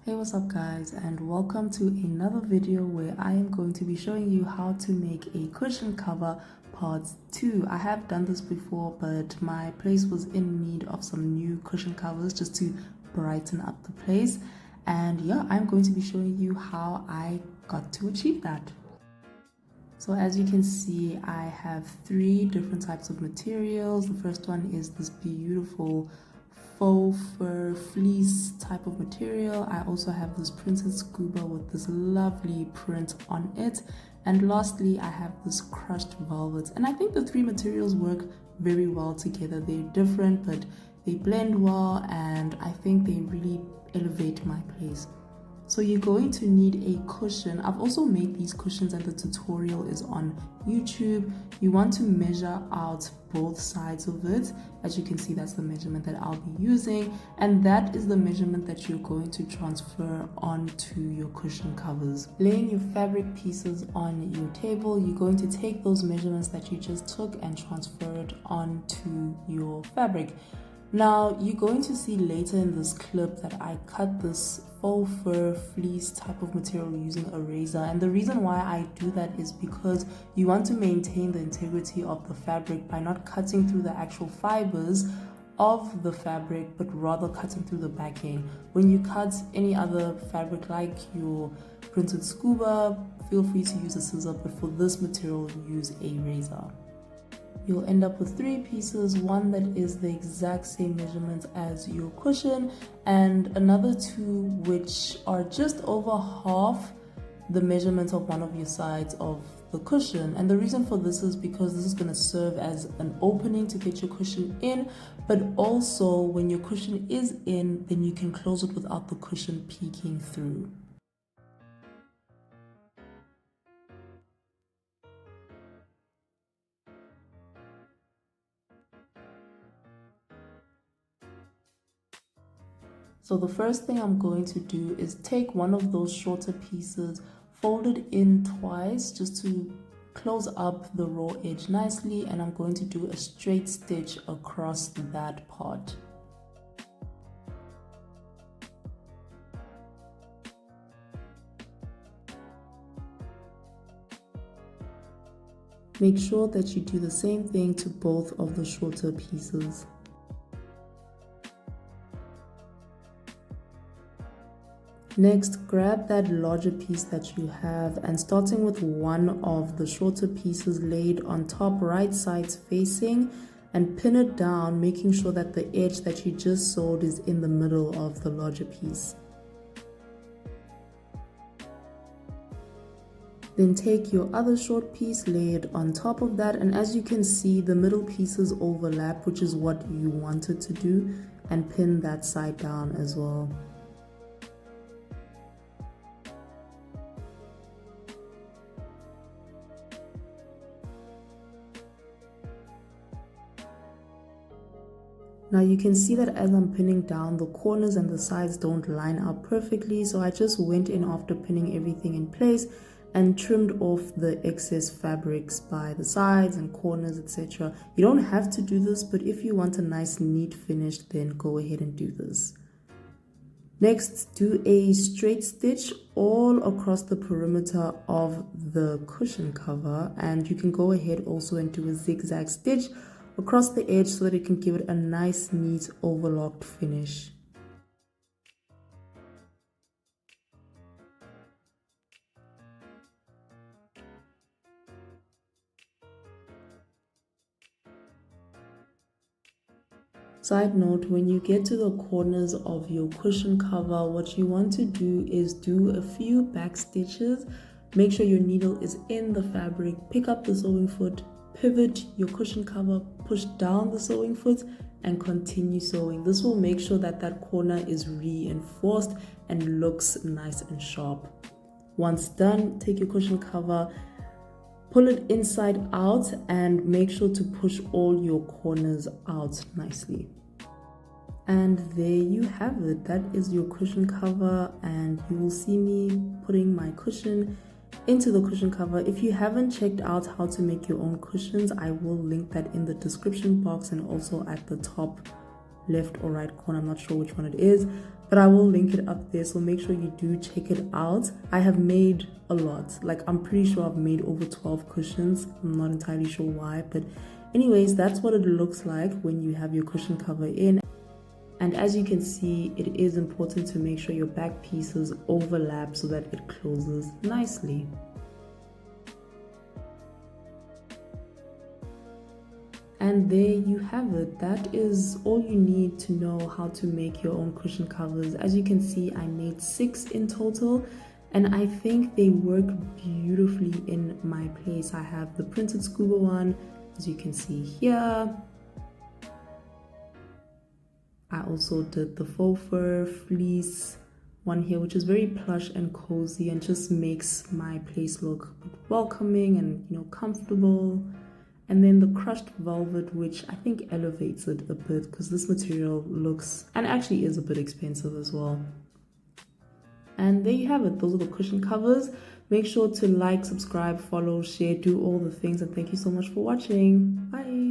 Hey, what's up guys, and welcome to another video where I am going to be showing you how to make a cushion cover part 2. I have done this before, but my place was in need of some new cushion covers just to brighten up the place. And yeah, I'm going to be showing you how I got to achieve that. So as you can see, I have 3 different types of materials. The first one is this beautiful faux fur fleece type of material. I also have this printed scuba with this lovely print on it. And lastly, I have this crushed velvet. And I think the 3 materials work very well together. They're different, but they blend well, and I think they really elevate my place. So you're going to need a cushion. I've also made these cushions and the tutorial is on YouTube. You want to measure out both sides of it. As you can see, that's the measurement that I'll be using, and that is the measurement that you're going to transfer onto your cushion covers. Laying your fabric pieces on your table, you're going to take those measurements that you just took and transfer it onto your fabric. Now, you're going to see later in this clip that I cut this faux fur fleece type of material using a razor, and the reason why I do that is because you want to maintain the integrity of the fabric by not cutting through the actual fibers of the fabric, but rather cutting through the backing. When you cut any other fabric like your printed scuba, feel free to use a scissor, but for this material use a razor. You'll end up with 3 pieces, one that is the exact same measurement as your cushion, and another 2 which are just over half the measurement of one of your sides of the cushion. And the reason for this is because this is going to serve as an opening to get your cushion in, but also when your cushion is in, then you can close it without the cushion peeking through. So the first thing I'm going to do is take one of those shorter pieces, fold it in twice just to close up the raw edge nicely, and I'm going to do a straight stitch across that part. Make sure that you do the same thing to both of the shorter pieces. Next, grab that larger piece that you have, and starting with one of the shorter pieces laid on top, right sides facing, and pin it down, making sure that the edge that you just sewed is in the middle of the larger piece. Then take your other short piece, lay it on top of that, and as you can see, the middle pieces overlap, which is what you wanted to do, and pin that side down as well. Now you can see that as I'm pinning down, the corners and the sides don't line up perfectly, so I just went in after pinning everything in place and trimmed off the excess fabrics by the sides and corners, etc. You don't have to do this, but if you want a nice neat finish, then go ahead and do this. Next, do a straight stitch all across the perimeter of the cushion cover, and you can go ahead also and do a zigzag stitch across the edge so that it can give it a nice neat overlocked finish. Side note, when you get to the corners of your cushion cover, what you want to do is do a few back stitches. Make sure your needle is in the fabric, pick up the sewing foot, pivot your cushion cover, push down the sewing foot, and continue sewing. This will make sure that that corner is reinforced and looks nice and sharp. Once done, take your cushion cover, pull it inside out, and make sure to push all your corners out nicely. And there you have it. That is your cushion cover, and you will see me putting my cushion into the cushion cover. If you haven't checked out how to make your own cushions, I will link that in the description box and also at the top left or right corner. I'm not sure which one it is, but I will link it up there, so make sure you do check it out. I have made a lot, like I'm pretty sure I've made over 12 cushions. I'm not entirely sure why, but anyways, that's what it looks like when you have your cushion cover in. And as you can see, it is important to make sure your back pieces overlap so that it closes nicely. And there you have it. That is all you need to know how to make your own cushion covers. As you can see, I made 6 in total, and I think they work beautifully in my place. I have the printed scuba one, as you can see here. I also did the faux fur fleece one here, which is very plush and cozy and just makes my place look welcoming and, you know, comfortable. And then the crushed velvet, which I think elevates it a bit because this material looks and actually is a bit expensive as well. And there you have it. Those are the cushion covers. Make sure to like, subscribe, follow, share, do all the things, and thank you so much for watching. Bye.